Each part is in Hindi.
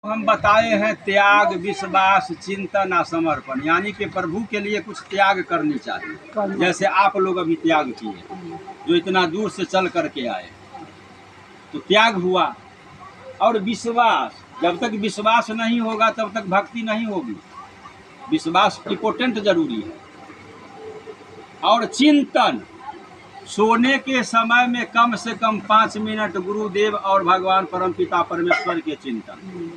हम बताए हैं त्याग, विश्वास, चिंतन और समर्पण, यानी कि प्रभु के लिए कुछ त्याग करनी चाहिए। जैसे आप लोग अभी त्याग किए, जो इतना दूर से चल करके आए, तो त्याग हुआ। और विश्वास, जब तक विश्वास नहीं होगा तब तक भक्ति नहीं होगी। विश्वास इम्पोर्टेंट जरूरी है। और चिंतन, सोने के समय में कम से कम 5 मिनट गुरुदेव और भगवान परमपिता परमेश्वर के चिंतन।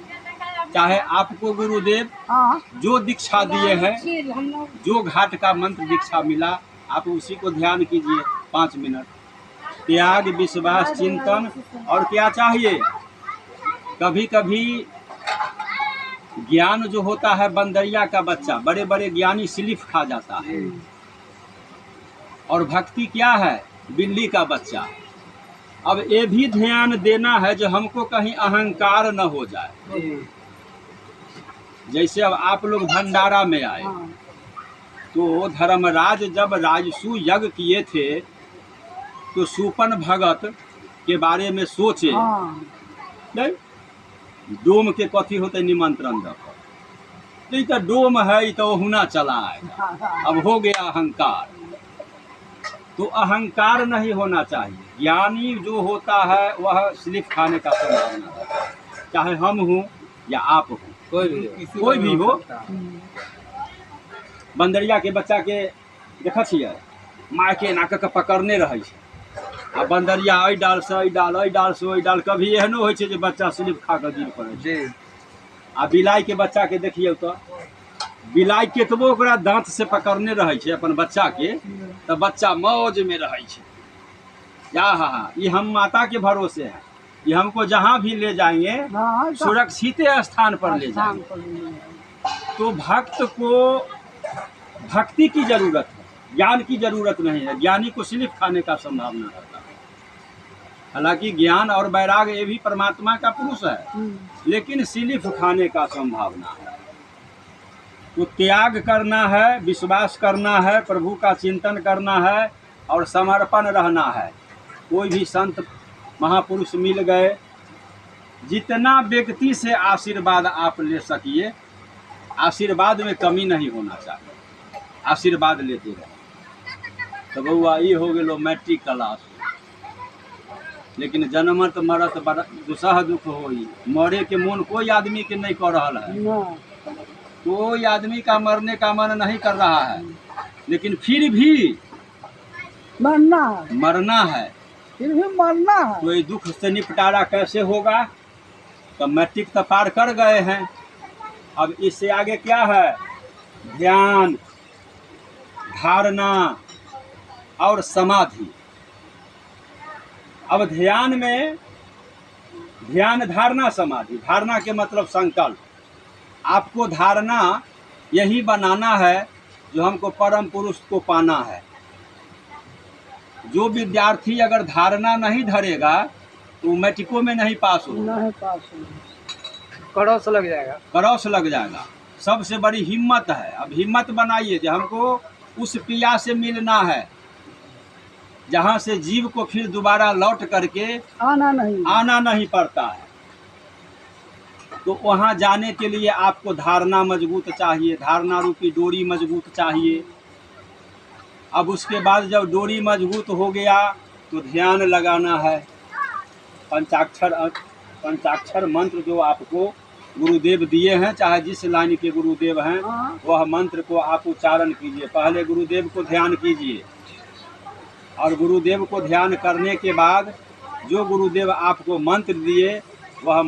चाहे आपको गुरुदेव जो दीक्षा दिए हैं, जो घाट का मंत्र दीक्षा मिला, आप उसी को ध्यान कीजिए 5 मिनट। त्याग, विश्वास, चिंतन। और क्या चाहिए, कभी कभी ज्ञान जो होता है बंदरिया का बच्चा, बड़े बड़े ज्ञानी स्लिप खा जाता है। और भक्ति क्या है, बिल्ली का बच्चा। अब ये भी ध्यान देना है जो हमको कहीं अहंकार न हो जाए। जैसे अब आप लोग भंडारा में आए, तो धर्मराज जब राजसू यज्ञ किए थे तो सुपन भगत के बारे में सोचे, नहीं डोम के कथी होते निमंत्रण दे, तो डोम है तो हुना चला आएगा। अब हो गया अहंकार, तो अहंकार नहीं होना चाहिए। ज्ञानी जो होता है वह स्लिप खाने का संभावना है, चाहे हम हों या आप हो, कोई भी हो। बंदरिया के बच्चा के देखा छियै, माय के एना कऽ पकड़ने रहे छै, आ बंदरिया एहि डाल से एहि डाल, एहि डाल से ओहि डाल। कभी एहनो होइ छै जे बच्चा स्लिप खा कऽ गिर पड़े छै। आ बिलाई के बच्चा के देखिए, तो बिलाई केतबो ओकरा दांत से पकड़ने रहे छै अपन बच्चा के, तो बच्चा मौज में रहे छै। ये हम माता के भरोसे है, ये हमको जहाँ भी ले जाएंगे सुरक्षित स्थान पर ले जाएंगे। तो भक्त को भक्ति की जरूरत है, ज्ञान की जरूरत नहीं है। ज्ञानी को स्लिप खाने का संभावना रहता है। हालांकि ज्ञान और वैराग्य ये भी परमात्मा का पुरुष है, लेकिन स्लिप खाने का संभावना है। तो त्याग करना है, विश्वास करना है, प्रभु का चिंतन करना है और समर्पण रहना है। कोई भी संत महापुरुष मिल गए, जितना व्यक्ति से आशीर्वाद आप ले सकिए, आशीर्वाद में कमी नहीं होना चाहिए, आशीर्वाद लेते रहे। तो बउआ ये हो गलो मैट्रिक क्लास, लेकिन जन्मत मरत दुसह दुख होई, मरे के मन कोई आदमी के नहीं कर रहा है। कोई आदमी का मरने का मन नहीं कर रहा है, लेकिन फिर भी मरना है, फिर भी मरना है। तो ये दुख से निपटारा कैसे होगा। तो मैट्रिक तो पार कर गए हैं, अब इससे आगे क्या है, ध्यान, धारणा और समाधि। अब ध्यान में ध्यान, धारणा, समाधि। धारणा के मतलब संकल्प। आपको धारणा यही बनाना है जो हमको परम पुरुष को पाना है। जो विद्यार्थी अगर धारणा नहीं धरेगा तो मैट्रिको में नहीं पास होगा, कड़ौस लग जाएगा, करौस लग जाएगा। सबसे बड़ी हिम्मत है। अब हिम्मत बनाइए कि हमको उस पिया से मिलना है जहाँ से जीव को फिर दोबारा लौट करके आना नहीं पड़ता है। तो वहाँ जाने के लिए आपको धारणा मजबूत चाहिए, धारणा रूपी डोरी मजबूत चाहिए। अब उसके बाद जब डोरी मजबूत हो गया तो ध्यान लगाना है। पंचाक्षर मंत्र जो आपको गुरुदेव दिए हैं, चाहे जिस लाइन के गुरुदेव हैं, वह मंत्र को आप उच्चारण कीजिए। पहले गुरुदेव को ध्यान कीजिए, और गुरुदेव को ध्यान करने के बाद जो गुरुदेव आपको मंत्र दिए वह